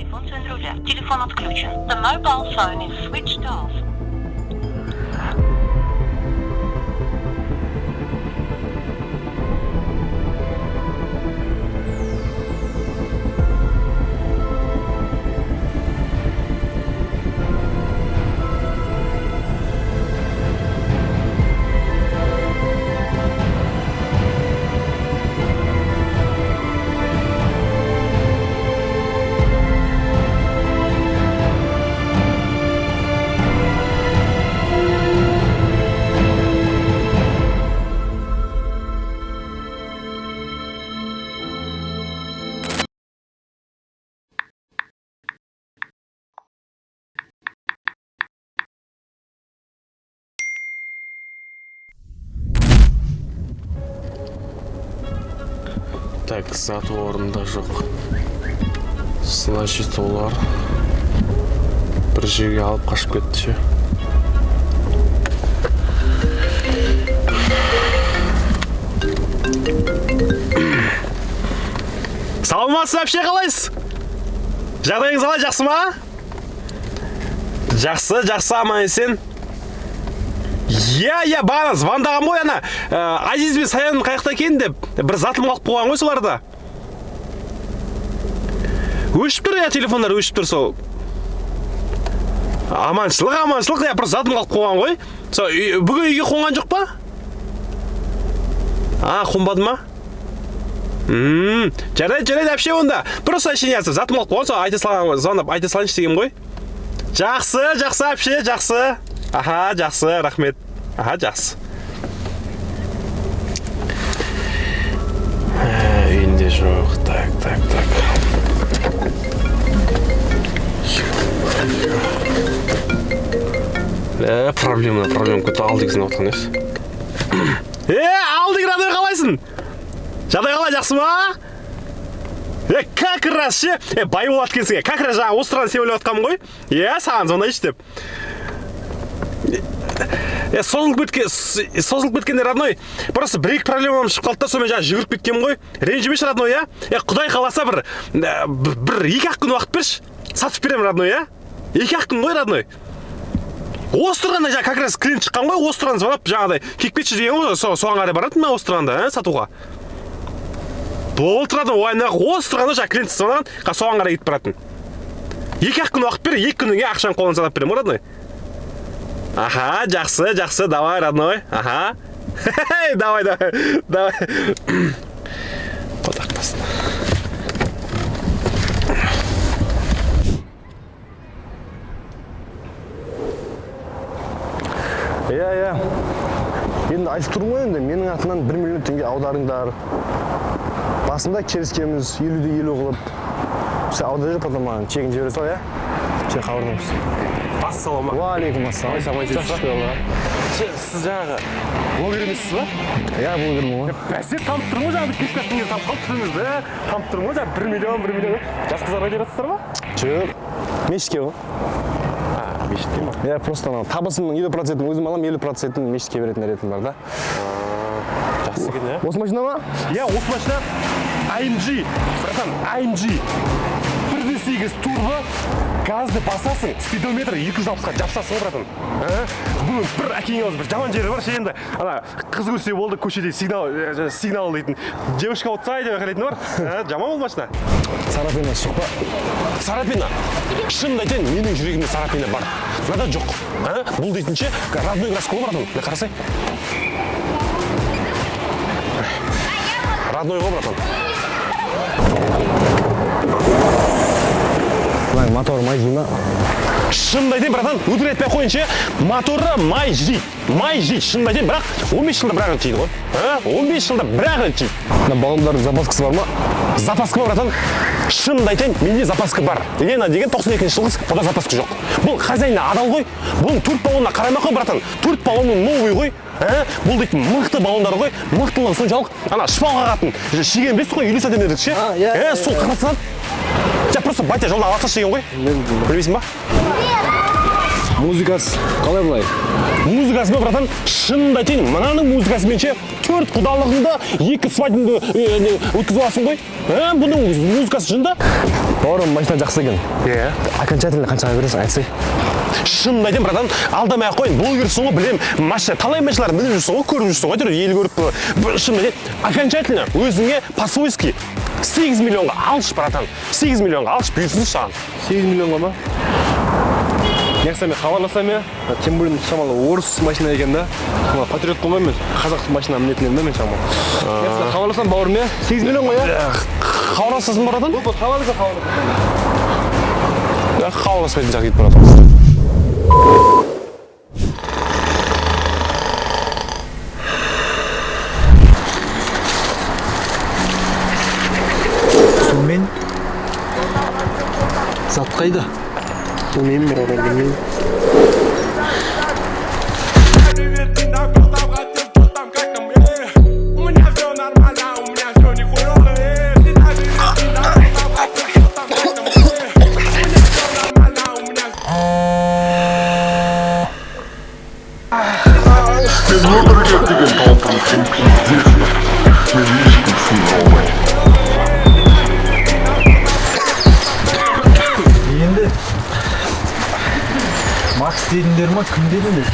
Телефон söndürüldü. Телефон отключен. The mobile phone is switched off. Так, зат орында жоқ. Значит, олар бір жерге алып қашып кетті ше. Саламатсыз, әпше, қалайсыз? Жағдайыңыз қалай, жақсы ма? Жақсы, аман есен. Иә, бағана звондаған ғой, ана Азиз бен Саян қаяқта екен деп бір затым қалып қойған ғой соларда. Өшіп тұр, телефондар өшіп тұр сол. Аманшылық, бір затым қалып қойған ғой. Бүгін үйге қонған жоқ па? Қонбады ма? Жарайды, әпше онда. Просто әшейін затым қалып қойған, айта салайыншы деген ғой. Жақсы, әпше, жақсы. Жақсы, рахмет. Жақсы. Үйінде жоқ, так. Проблема көті алдығызын отқан ес. Алдық, Радой, қалайсың? Жағдай қалай, жақсы ма? Как раз ше, бай болады кенсіңе. Как раз жаңа остраны сен өлі отқам ғой? Саған zonda іш деп. Созылып кеткенде, Родной, просто бір-екі проблемам шығып қалды да, сонымен жаңа жүгіріп кеткем ғой. Ренжімеші, Родной, Құдай қаласа бір 2-ақ күн уақыт берші, сатып берем, Родной, 2-ақ күн ғой, Родной. Остранда жаңа как раз клиент шыққан ғой, остраны звонап жаңағыдай кекпетші деген ғой, соған қарай баратын ма остранда, сатуға. Болды, Родной, остранда жаңа клиент звонаған, соған қарай кетіп баратын. 2-ақ күн уақыт бер, 2 күннен кейін ақшаны қолын санап берем, Родной. Жақсы, давай, Родной. Давай. Қодақтасын. Енді айтып тұрмын ғой, енді менің атынан 1 миллион теңге аударыңдар. Басында келіскеніміз 50-50 қылып. Сен аударып, потом маған чегін жібере сал, Сен хабарласамыз. Ассалама. Уалейкум ассалам. Сіз жаңағы блогер емессіз ба? Блогермін ғой. Бәсе танып тұрмын ғой, жаңағы кешкәсінге танып қалып тұрыңызды. Танып тұрмын ғой, жаңағы 1 миллион. Жас қыздарға бересіздер ма? Жоқ, мешітке ғой. Мешітке ма? Просто табысымның 50%-ін өзім алам, 50%-ін мешітке беретін ретім бар да. Жақсы екен, Осы машина ма? Осы машина AMG, братан, AMG. 1.8 турбо, газды басасың, спидометр 260-қа жапсасың, братан. Бұның бір әкеңіз бір жаман жері бар, енді қыз көрсе болды көшеде сигнал дейтін. Девушка отсай деп қарайтын бар. Жаман ол машина. Сарапина шық па? Сарапина? Шынымды айтайын, менің жүрегімде Сарапина бар. Мынада жоқ. Бұл дейтінше родной краска ғой, братан. Қарасай. Родной ғой, братан. Мотор май жей ма? Шынымды айтайын, братан, өтірік айтпай қойыншы, моторы май жейді. Шынымды айтайын, бірақ 15 жылда бір-ақ рет жейді ғой. 15 жылда бір-ақ рет жейді. Балғындардың запаскасы бар ма? Запаска бар, братан. Шынымды айтайын, менде запаска бар. Лена деген 92-ші жылғыз, бұда запаска жоқ. Бұл хозяйна адал ғой. Бұның 4 баллонына қараймақ қой, братан. 4 баллонның новый ғой. Бұл дейтін мықты баллондар ғой. Мықтылығы соншалық. Шпалға қатын. Шеген бес қой, 50 сантиметр ше. Сол қарасынан. Просто батя жолда аласа шеген ғой. Білмейсің ба? Музыкасы қалай былай? Музыкасы ма, братан? Шынымды айтайын, мынаның музыкасымен ше 4 құдалығыңды, 2 свадьбаңды өткізіп аласың ғой. Бұның музыкасы шында? Бауырым машина жақсы екен. Иә. Окончательно қаншаға бересің, айтсай. Шынымды айтайын, братан, алдамай ақ қойын. Блогерсің ғой, білем, талай машиналар мініп жүрсің ғой, көріп жүрсің ғой, ел көріп. Шынымды айтайын, окончательно өзіңе по-свойски 8 миллионға алшы, братан. 8 миллионға алшы, бұйырсын шаған. 8 миллионға ма? Неқса мен хабарласам я, тем более шамалы орыс машина екен да. Патриот болмай мен, қазақ машина мінетін едім да мен шамалы. Неқса хабарласам бауырым я, 8 миллионға я. Хабарласасың, братан? Хабарласам. Хабарласпайтын жақ кетіп братан. Сонымен зат қайда? Білмеймін, братан, білмеймін. Енді Макс дедіңдер ма, кім дедіңдер?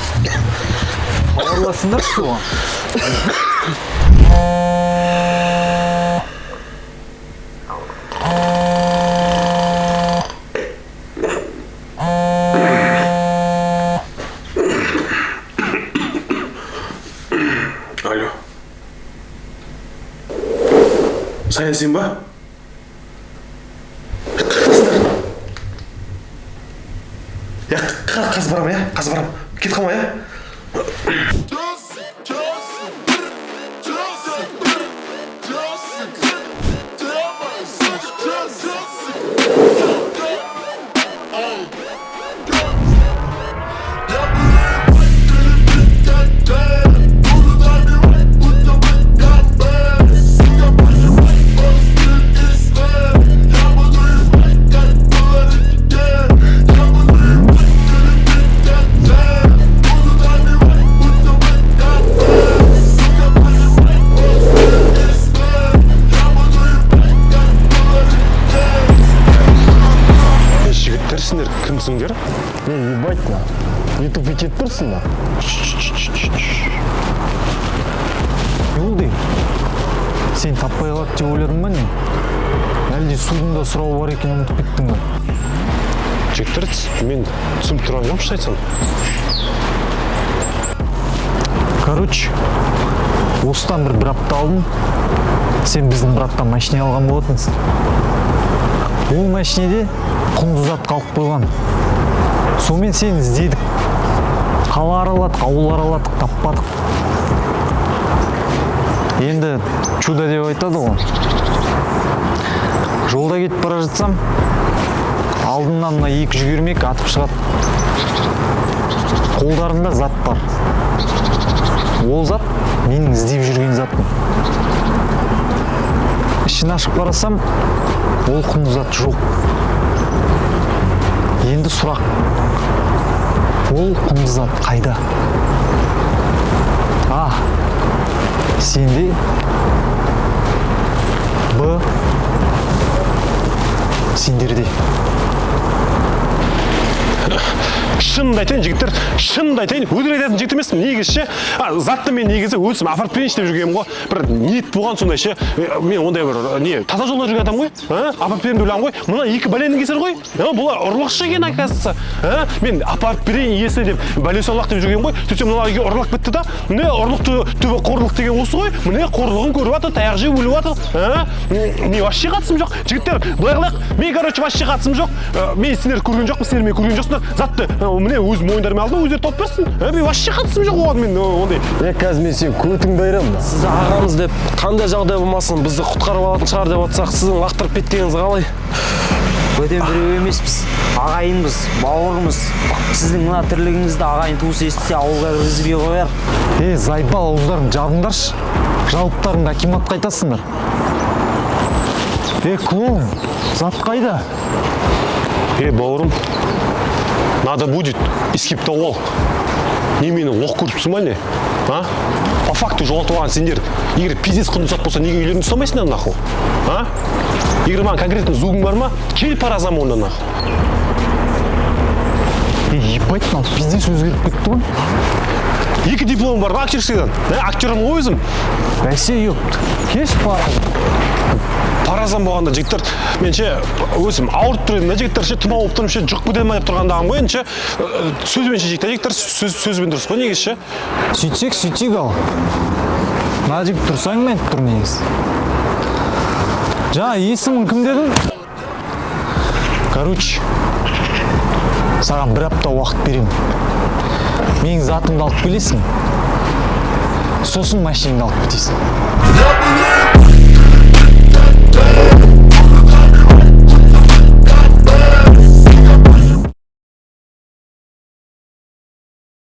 Хабарласыңдар соған. Алло. Саясин ба? Я қазір барам, я? Қазір барам. Кет қалма, я? Жігіттерсіңдер, кімсіңдер? Ебать, на. YouTube етіп тұрсың да. Не болды? Сен таппай қалады деп ойладың ба не? Әлде судың да сұрауы бар екен ұмытып кеттің ба? Жігіттер, мен түсініп тұрған жоқпын, шын айтсам. Короче, осыдан бір апта алдын сен біздің браттан машина алған болатынсың. Ол машинеде құнды зат қалып қойған. Сонымен сені іздедік. Қала араладық, ауыл араладық, таппадық. Енді чудо деп айтады ғой. Жолда кетіп бара жатсам, алдымнан мына 2 жүгермек атып шығады. Қолдарында зат бар. Ол зат менің іздеп жүрген затым. Ішін ашып қарасам, ол құнды зат жоқ. Енді сұрақ. Ол құнды зат қайда? А. Сенде. Б. Сендерде. Шынымды айтайын, жігіттер, шынымды айтайын, өтірік айтатын жігіт емеспін, негізі ше. Затты мен негізі өзім апарып берейінші деп жүргенім ғой. Бір ниет болған сондай ше. Мен ондай бір таза жолда жүрген адам ғой. Апарып берейін деп ойлағам ғой. Мына 2 бәленің кесірі ғой. Бұлар ұрлықшы екен, оказывается. Мен апарып берейін иесіне деп бәле салақ деп жүргенім ғой. Сөйтсем мына үйге ұрлық бітті да. Міне ұрлық түбі қорлық деген осы ғой. Міне қорлығын көріп жатыр, таяқ жеп өліп жатыр. Мен вообще қатысым жоқ. Жігіттер, былай қылайық. Мен короче вообще қатысым жоқ. Мен сендерді көрген жоқпын, сендер мені көрген жоқсыңдар. Затты міне өз мойындарымен алдым, өздері тауып берсін. Мен вообще қатысым жоқ оған, мен ондай. Қазір мен сен көтіңді айырамын. Сіз ағамыз деп қандай жағдай болмасын бізді құтқарып алатын шығар деп отырсақ, сіздің лақтырып кеткеніңіз қалай? Бөтен біреу емеспіз, ағайынбыз, бауырымыз. Сіздің мына тірлігіңізді ағайын туысы естісе ауылға кіргізбей қояр. Зайбал ауыздарын жабыңдаршы. Жауаптарыңды акиматқа айтасыңдар. Клоун, зат қайда? Бауырым, Надо будет искиптеп ал. Немені оқ көріпсің ба не? А? По факту жоғалтып алған сендер. Егер пиздец құнды зат болса, неге үйлеріңді ұстамайсыңдар нахуй? А? Егер маған конкретно зугың бар ма? Кел паразам онда нахуй. Ебать, мынау пиздец өзгеріп кетті ғой. 2 дипломым бар, актерскийдан. Актерім ғой өзім. Бәсе ёпт. Келші Паразам болғанда жігіттер, менше өзім ауырып тұр едім, жігіттер ше тұмау болып тұрмын, ше жұқ бөдем деп тұрғандағым ғой, енді сөзбен ше жігіттер сөзбен дұрыс қой негізі ше. сөйтсек ал. Мына жігіт тұрсаң мен тұр негізі. Жаңа есімің кім дедің? Короче, саған 1 апта уақыт беремін. Менің затымды алып келесің. Сосын машинаңды алып кетесің.